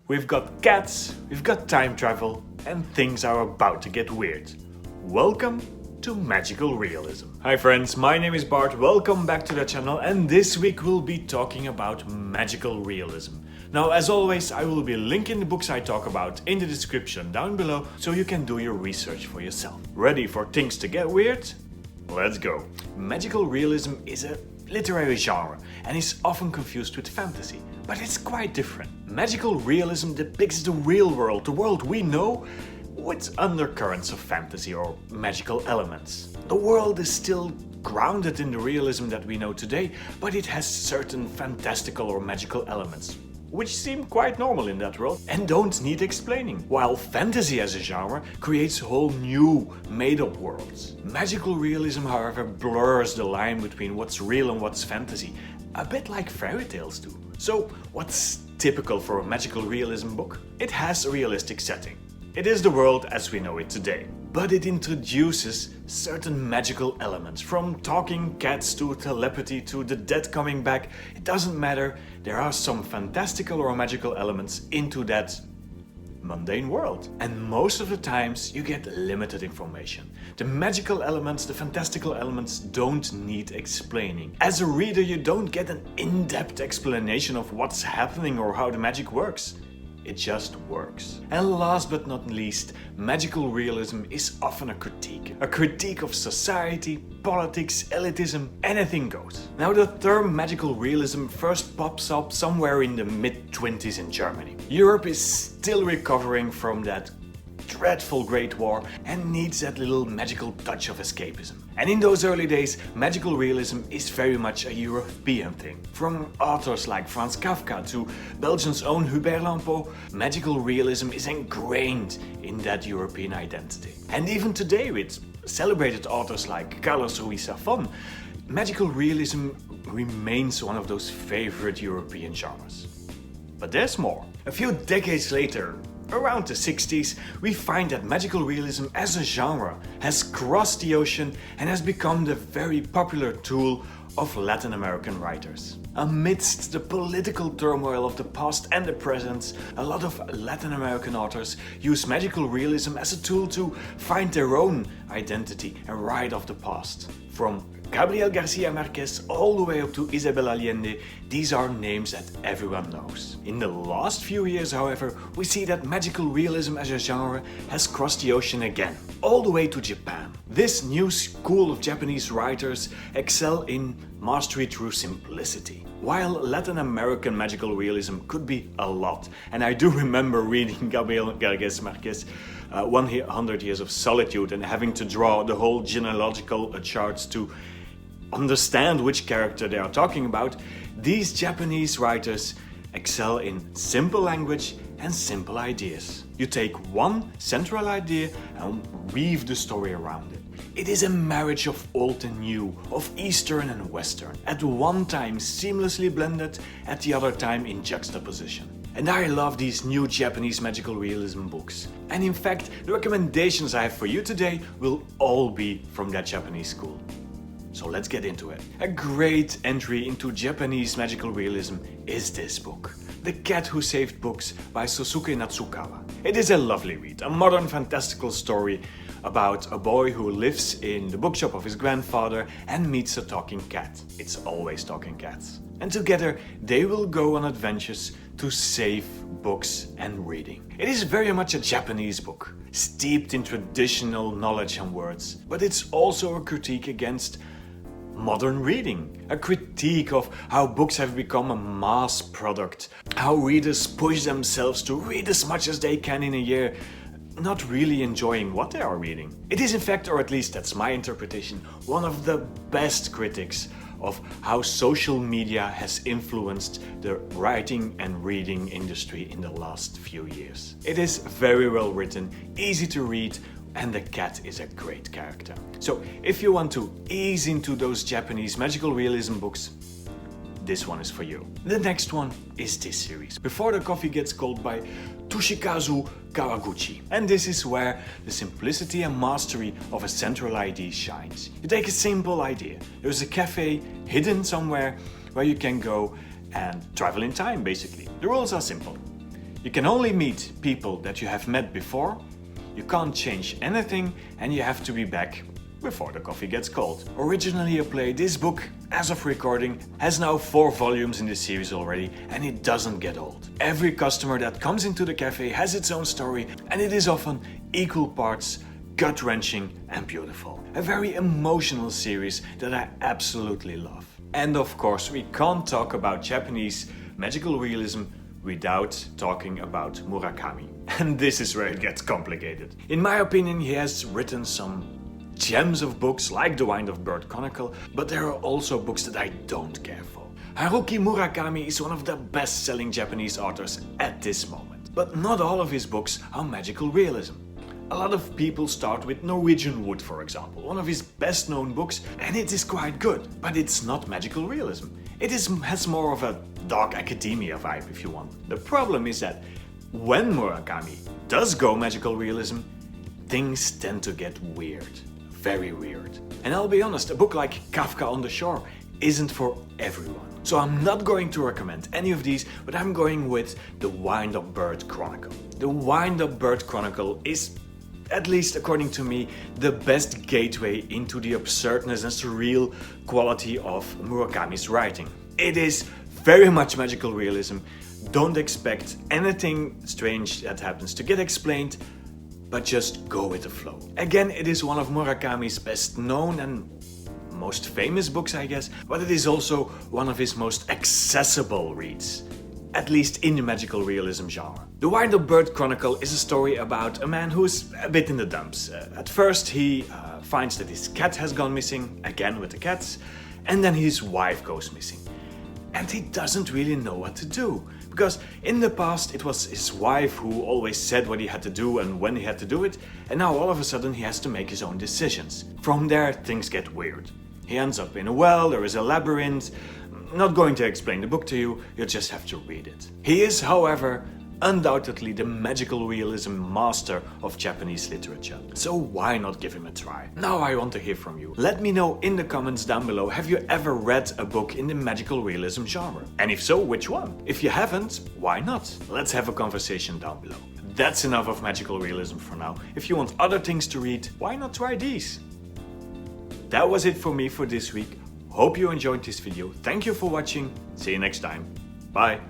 We've got cats, we've got time travel, and things are about to get weird. Welcome to Magical Realism. Hi friends, my name is Bart, welcome back to the channel, and this week we'll be talking about magical realism. Now, as always, I will be linking the books I talk about in the description down below, so you can do your research for yourself. Ready for things to get weird? Let's go. Magical realism is a literary genre and is often confused with fantasy, but it's quite different. Magical realism depicts the real world, the world we know, with undercurrents of fantasy or magical elements. The world is still grounded in the realism that we know today, but it has certain fantastical or magical elements, which seem quite normal in that world and don't need explaining. While fantasy as a genre creates whole new, made-up worlds. Magical realism, however, blurs the line between what's real and what's fantasy, a bit like fairy tales do. So, what's typical for a magical realism book? It has a realistic setting. It is the world as we know it today. But it introduces certain magical elements, from talking cats to telepathy to the dead coming back. It doesn't matter, there are some fantastical or magical elements into that mundane world. And most of the times you get limited information. The magical elements, the fantastical elements don't need explaining. As a reader, you don't get an in-depth explanation of what's happening or how the magic works. It just works. And last but not least, magical realism is often a critique of society, politics, elitism, anything goes. Now, the term magical realism first pops up somewhere in the mid-20s in Germany. Europe is still recovering from that dreadful Great War and needs that little magical touch of escapism. And in those early days, magical realism is very much a European thing. From authors like Franz Kafka to Belgium's own Hubert Lampeau, magical realism is ingrained in that European identity. And even today, with celebrated authors like Carlos Ruiz Zafón, magical realism remains one of those favorite European genres. But there's more. A few decades later, around the 60s, we find that magical realism as a genre has crossed the ocean and has become the very popular tool of Latin American writers. Amidst the political turmoil of the past and the present, a lot of Latin American authors use magical realism as a tool to find their own identity and write off the past. From Gabriel Garcia Marquez all the way up to Isabel Allende, these are names that everyone knows. In the last few years, however, we see that magical realism as a genre has crossed the ocean again, all the way to Japan. This new school of Japanese writers excel in mastery through simplicity. While Latin American magical realism could be a lot, and I do remember reading Gabriel Garcia Marquez 100 Years of Solitude and having to draw the whole genealogical charts to understand which character they are talking about, these Japanese writers excel in simple language and simple ideas. You take one central idea and weave the story around it. It is a marriage of old and new, of Eastern and Western, at one time seamlessly blended, at the other time in juxtaposition. And I love these new Japanese magical realism books. And in fact, the recommendations I have for you today will all be from that Japanese school. So let's get into it. A great entry into Japanese magical realism is this book, The Cat Who Saved Books by Sosuke Natsukawa. It is a lovely read, a modern fantastical story about a boy who lives in the bookshop of his grandfather and meets a talking cat. It's always talking cats. And together they will go on adventures to save books and reading. It is very much a Japanese book, steeped in traditional knowledge and words, but it's also a critique against modern reading, a critique of how books have become a mass product, how readers push themselves to read as much as they can in a year, not really enjoying what they are reading. It is in fact, or at least that's my interpretation, one of the best critics of how social media has influenced the writing and reading industry in the last few years. It is very well written, easy to read, and the cat is a great character. So if you want to ease into those Japanese magical realism books, this one is for you. The next one is this series, Before the Coffee Gets Cold by Toshikazu Kawaguchi. And this is where the simplicity and mastery of a central idea shines. You take a simple idea. There's a cafe hidden somewhere where you can go and travel in time, basically. The rules are simple. You can only meet people that you have met before, you can't change anything, and you have to be back before the coffee gets cold. Originally a play, this book, as of recording, has now 4 volumes in the series already, and it doesn't get old. Every customer that comes into the cafe has its own story, and it is often equal parts gut-wrenching and beautiful. A very emotional series that I absolutely love. And of course, we can't talk about Japanese magical realism without talking about Murakami. And this is where it gets complicated. In my opinion, he has written some gems of books like the Wind-Up Bird Chronicle, but there are also books that I don't care for. Haruki Murakami is one of the best-selling Japanese authors at this moment. But not all of his books are magical realism. A lot of people start with Norwegian Wood, for example, one of his best-known books, and it is quite good, but it's not magical realism. It has more of a dark academia vibe, if you want. The problem is that when Murakami does go magical realism, things tend to get weird. Very weird. And I'll be honest, a book like Kafka on the Shore isn't for everyone. So I'm not going to recommend any of these, but I'm going with the Wind-Up Bird Chronicle. The Wind-Up Bird Chronicle is, at least according to me, the best gateway into the absurdness and surreal quality of Murakami's writing. It is very much magical realism. Don't expect anything strange that happens to get explained, but just go with the flow. Again, it is one of Murakami's best known and most famous books, I guess, but it is also one of his most accessible reads, at least in the magical realism genre. The Wind-Up Bird Chronicle is a story about a man who is a bit in the dumps. At first he finds that his cat has gone missing, again with the cats, and then his wife goes missing. And he doesn't really know what to do. Because in the past it was his wife who always said what he had to do and when he had to do it, and now all of a sudden he has to make his own decisions. From there things get weird. He ends up in a well, there is a labyrinth. Not going to explain the book to you, you'll just have to read it. He is, however, undoubtedly the magical realism master of Japanese literature. So why not give him a try? Now I want to hear from you. Let me know in the comments down below, have you ever read a book in the magical realism genre? And if so, which one? If you haven't, why not? Let's have a conversation down below. That's enough of magical realism for now. If you want other things to read, why not try these? That was it for me for this week. Hope you enjoyed this video. Thank you for watching. See you next time. Bye.